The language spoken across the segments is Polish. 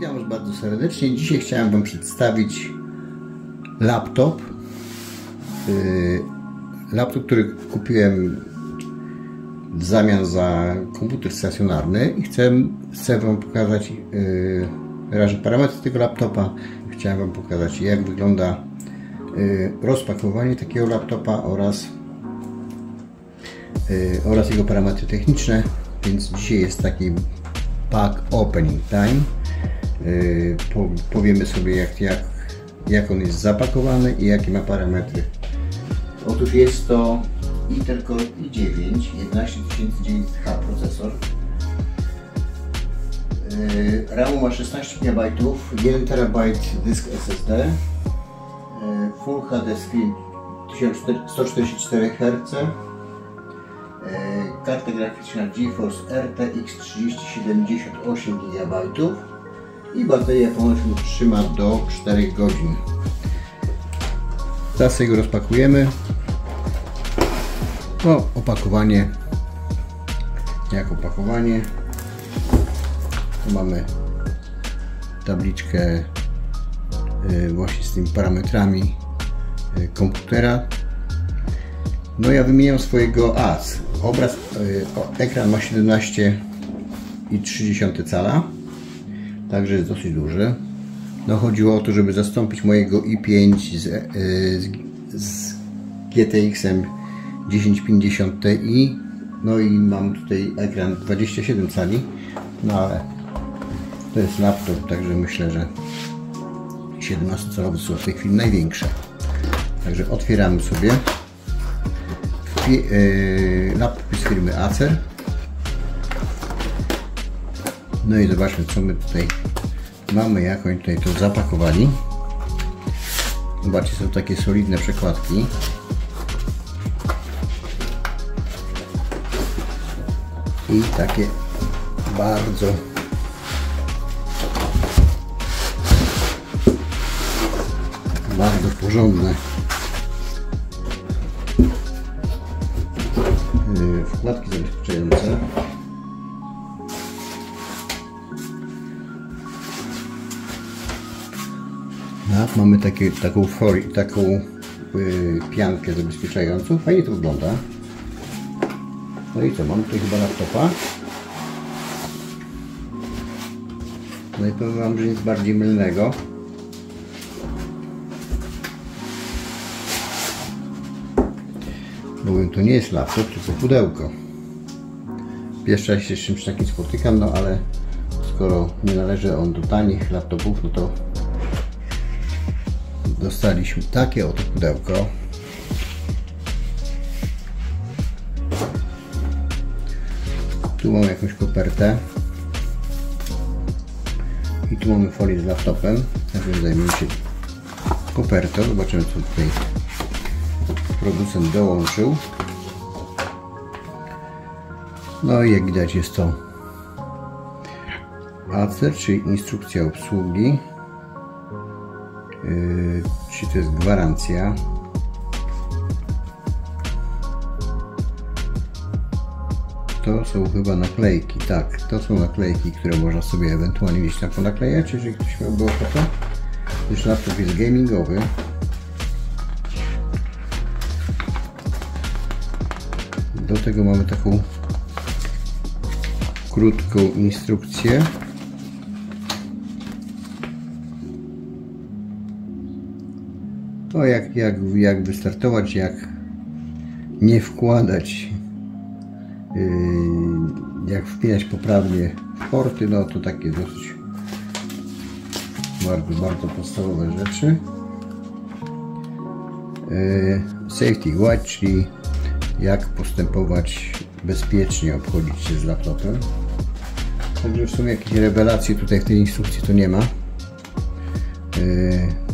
Witam Was bardzo serdecznie. Dzisiaj chciałem Wam przedstawić laptop. Laptop, który kupiłem w zamian za komputer stacjonarny i chcę Wam pokazać raczej parametry tego laptopa. Chciałem Wam pokazać, jak wygląda rozpakowanie takiego laptopa oraz jego parametry techniczne. Więc dzisiaj jest taki pack opening time. Powiemy sobie jak on jest zapakowany i jakie ma parametry. Otóż jest to Intel Core i9 11900H procesor. RAMu ma 16 GB, 1 TB dysk SSD, Full HD screen 1144 Hz, karta graficzna GeForce RTX 3070 8 GB i bateria ponoć trzyma do 4 godzin. Teraz sobie go rozpakujemy. No, opakowanie. Jak opakowanie, tu mamy tabliczkę właśnie z tymi parametrami komputera. No, ja wymieniam swojego ekran ma 17,3 cala, także jest dosyć duży. No, chodziło o to, żeby zastąpić mojego i5 z GTX-em 1050 Ti. No i mam tutaj ekran 27 cali, no ale to jest laptop, także myślę, że 17-calowe są w tej chwili największe. Także otwieramy sobie. Laptop z firmy Acer. No i zobaczmy, co my tutaj mamy, jak oni tutaj to zapakowali. Zobaczcie, są takie solidne przekładki. I takie bardzo porządne wkładki zabezpieczające. Mamy taką piankę zabezpieczającą. Fajnie to wygląda. No i co, mam tutaj chyba laptopa. No i powiem Wam, że nic bardziej mylnego. Bowiem to nie jest laptop, tylko pudełko. Pierwszy raz się z czymś takim spotykam, no ale skoro nie należy on do tanich laptopów, no to dostaliśmy takie oto pudełko. Tu mamy jakąś kopertę i tu mamy folię z laptopem. Także zajmiemy się kopertą. Zobaczymy, co tutaj producent dołączył. No i jak widać, jest to Acer, czyli instrukcja obsługi. Czyli to jest gwarancja. To są chyba naklejki, tak, to są naklejki, które można sobie ewentualnie gdzieś tam ponaklejać, jeżeli ktoś miałby ochotę. Już laptop jest gamingowy. Do tego mamy taką krótką instrukcję. To jak wystartować, jak nie wkładać, jak wpinać poprawnie w porty, no to takie dosyć bardzo podstawowe rzeczy. Safety guide, czyli jak postępować bezpiecznie, obchodzić się z laptopem. Także w sumie jakieś rewelacje tutaj w tej instrukcji to nie ma.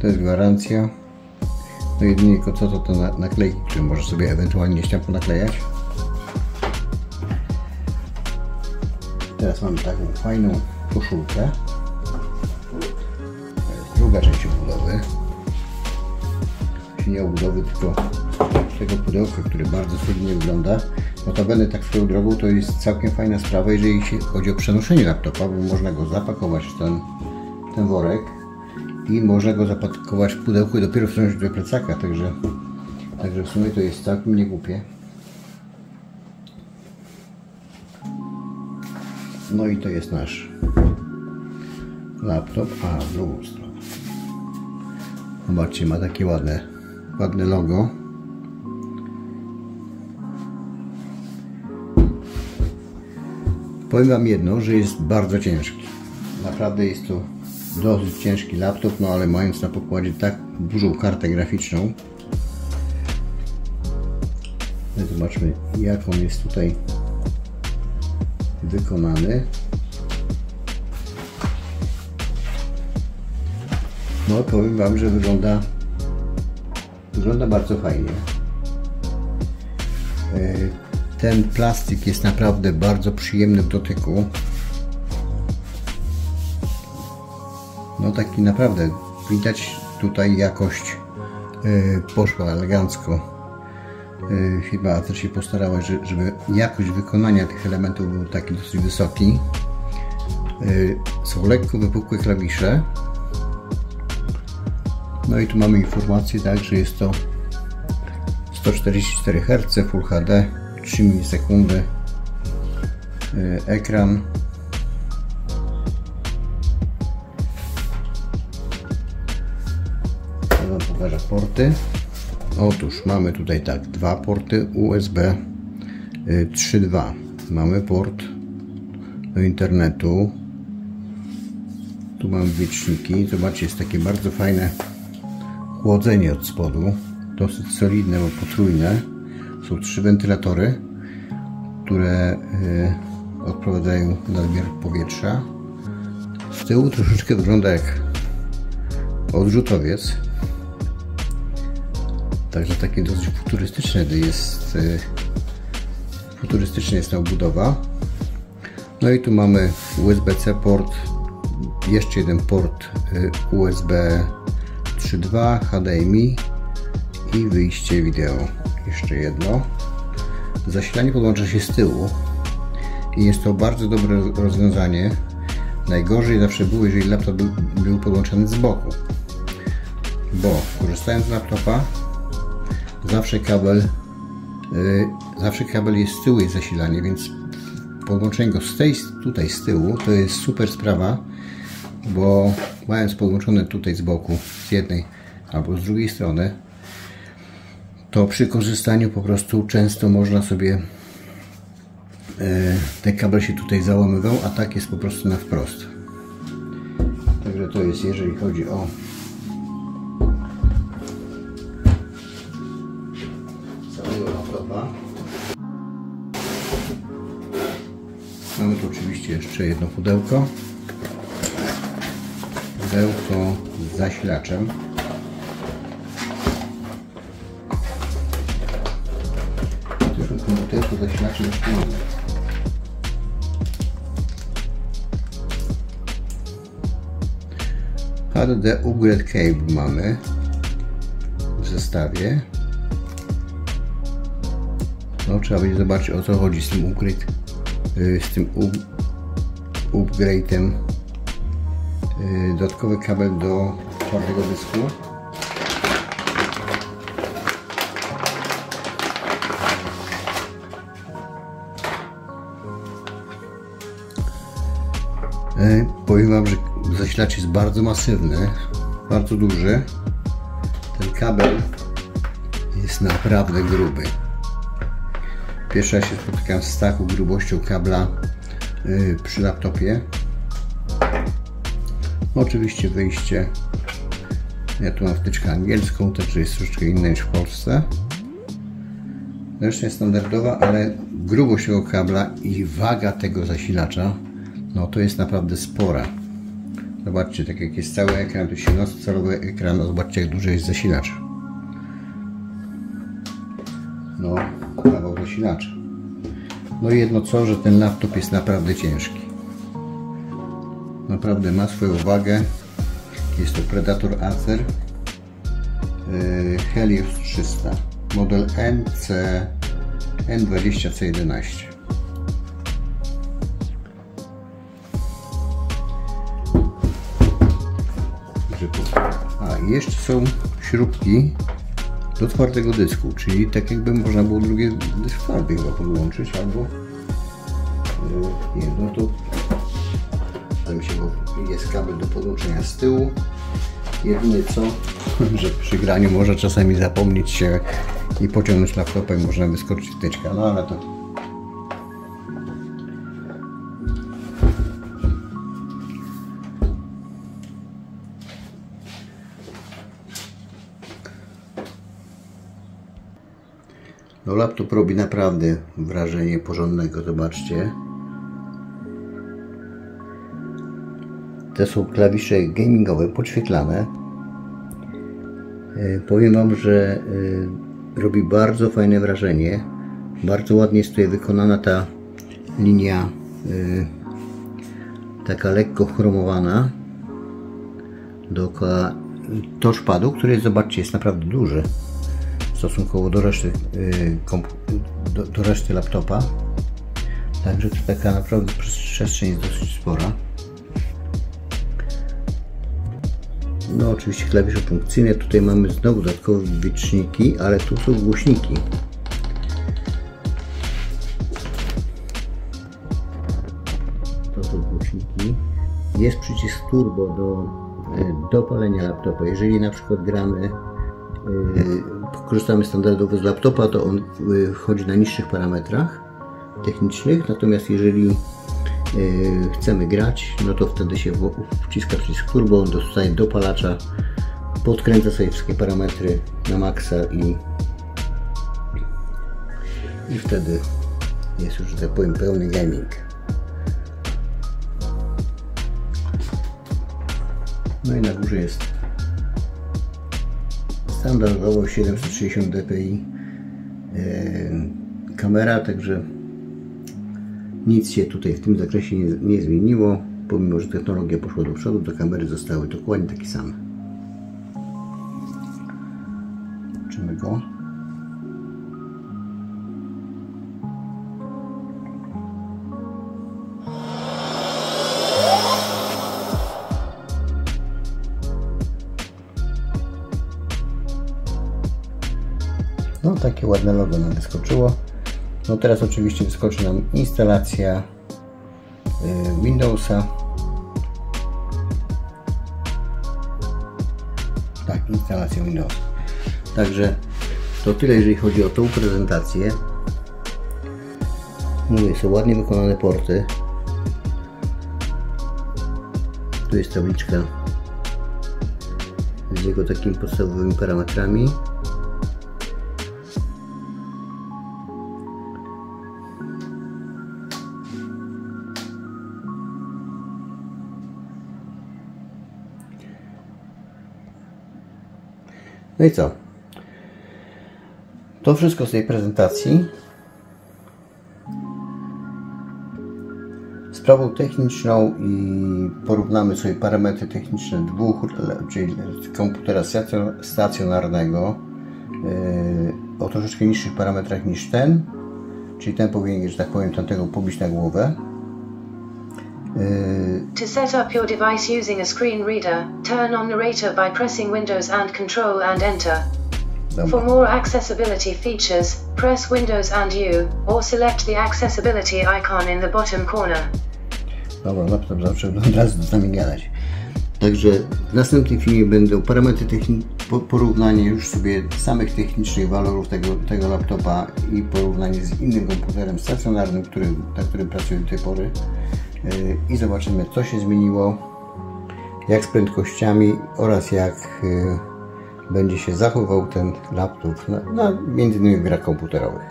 To jest gwarancja. No jedynie tylko co to naklejki, które można sobie ewentualnie gdzieś tam ponaklejać. Teraz mamy taką fajną koszulkę. To jest druga część obudowy. Czyli nie obudowy, tylko tego pudełka, które bardzo solidnie wygląda. Notabene, tak swoją drogą, to jest całkiem fajna sprawa, jeżeli chodzi o przenoszenie laptopa, bo można go zapakować w ten ten worek i można go zapakować w pudełku i dopiero wciągnąć do plecaka, także w sumie to jest całkiem niegłupie. No i to jest nasz laptop, a w drugą stronę. Zobaczcie, ma takie ładne logo. Powiem Wam jedno, że jest bardzo ciężki. Naprawdę jest to dosyć ciężki laptop, no ale mając na pokładzie tak dużą kartę graficzną, zobaczmy, jak on jest tutaj wykonany. No powiem Wam, że wygląda bardzo fajnie. Ten plastik jest naprawdę bardzo przyjemny w dotyku. No taki naprawdę widać tutaj jakość poszła elegancko. Firma Acer się postarała, żeby jakość wykonania tych elementów był taki dosyć wysoki. Są lekko wypukłe klawisze. No i tu mamy informację, tak, że jest to 144 Hz, Full HD, 3 milisekundy, ekran. Ja Wam pokażę porty. Otóż mamy tutaj tak, dwa porty USB 3.2. Mamy port do internetu. Tu mamy wieczniki. Zobaczcie, jest takie bardzo fajne chłodzenie od spodu. Dosyć solidne, bo potrójne. Są 3 wentylatory, które odprowadzają nadmiar powietrza. Z tyłu troszeczkę wygląda jak odrzutowiec. Także takie dosyć futurystyczne jest ta obudowa. No i tu mamy USB-C port, jeszcze jeden port USB 3.2, HDMI i wyjście wideo. Jeszcze jedno. Zasilanie podłącza się z tyłu i jest to bardzo dobre rozwiązanie. Najgorzej zawsze było, jeżeli laptop był podłączony z boku, bo korzystając z laptopa zawsze kabel jest z tyłu, jest zasilanie, więc podłączenie go tutaj z tyłu to jest super sprawa, bo mając podłączone tutaj z boku, z jednej albo z drugiej strony, to przy korzystaniu po prostu często można sobie ten kabel się tutaj załamywał, a tak jest po prostu na wprost. Także to jest, jeżeli chodzi o samego laptopa. Mamy tu oczywiście jeszcze jedno pudełko. Pudełko z zasilaczem. W tym pudełku zasilaczem jeszcze mamy. HDD Upgrade Cable mamy w zestawie. No, trzeba będzie zobaczyć, o co chodzi z tym upgrade'em. Dodatkowy kabel do twardego dysku. Powiem Wam, że zasilacz jest bardzo masywny, bardzo duży. Ten kabel jest naprawdę gruby. Pierwszy raz się spotykam z taką grubością kabla przy laptopie. Oczywiście wyjście. Ja tu mam wtyczkę angielską, także jest troszeczkę inna niż w Polsce. Zresztą jest standardowa, ale grubość tego kabla i waga tego zasilacza, no to jest naprawdę spora. Zobaczcie, tak jak jest cały ekran, to 17-calowy ekran, no zobaczcie, jak duży jest zasilacz. No, kawał zasilacza. No i jedno co, że ten laptop jest naprawdę ciężki. Naprawdę ma swoją wagę. Jest to Predator Acer Helios 300, model N20C11. i jeszcze są śrubki do twardego dysku, czyli tak jakby można było drugi dysk twardy chyba podłączyć, albo nie, no to tam się, bo jest kabel do podłączenia z tyłu. Jedyne co, że przy graniu może czasami zapomnieć się i pociągnąć laptopa i można wyskoczyć wtyczka, no ale to no laptop robi naprawdę wrażenie porządnego, zobaczcie. To są klawisze gamingowe, podświetlane. Powiem Wam, że robi bardzo fajne wrażenie. Bardzo ładnie jest tutaj wykonana ta linia, taka lekko chromowana dookoła touchpadu, który, zobaczcie, jest naprawdę duży stosunkowo do reszty, do reszty laptopa. Także to taka naprawdę przestrzeń jest dosyć spora. No oczywiście klawisze funkcyjne, tutaj mamy znowu dodatkowe wyliczniki, ale tu są głośniki. To są głośniki. Jest przycisk turbo do dopalenia laptopa. Jeżeli na przykład gramy, korzystamy standardowo z laptopa, to on wchodzi na niższych parametrach technicznych, natomiast jeżeli chcemy grać, no to wtedy się wciska przycisk turbo, on dostaje dopalacza, podkręca sobie wszystkie parametry na maksa i wtedy jest już, że tak powiem, pełny gaming. No i na górze jest standardowo 760 dpi kamera, także nic się tutaj w tym zakresie nie zmieniło, pomimo że technologia poszła do przodu, to kamery zostały dokładnie takie same. Zobaczymy go. No takie ładne logo nam wyskoczyło. No teraz oczywiście wyskoczy nam instalacja Windowsa. Tak, instalacja Windowsa. Także to tyle, jeżeli chodzi o tą prezentację. Mówię, są ładnie wykonane porty. Tu jest tabliczka z jego takimi podstawowymi parametrami. No i co? To wszystko z tej prezentacji. Sprawą techniczną i porównamy sobie parametry techniczne dwóch, czyli komputera stacjonarnego o troszeczkę niższych parametrach niż ten, czyli ten powinien, że tak powiem, tamtego pobić na głowę. To set up your device using a screen reader, turn on narrator by pressing Windows and Control and Enter. For more accessibility features, press Windows and U, or select the accessibility icon in the bottom corner. Dobra, laptop zawsze od razu z nami gadać. Także w następnym filmie będą parametry porównanie już sobie samych technicznych walorów tego laptopa i porównanie z innym komputerem stacjonarnym, na którym pracuję do tej pory. I zobaczymy, co się zmieniło, jak z prędkościami oraz jak będzie się zachował ten laptop między innymi w grach komputerowych.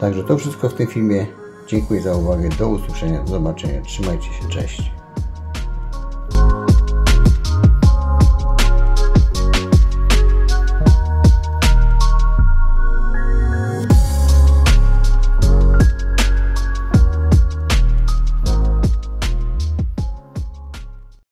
Także to wszystko w tym filmie. Dziękuję za uwagę, do usłyszenia, do zobaczenia, trzymajcie się, cześć.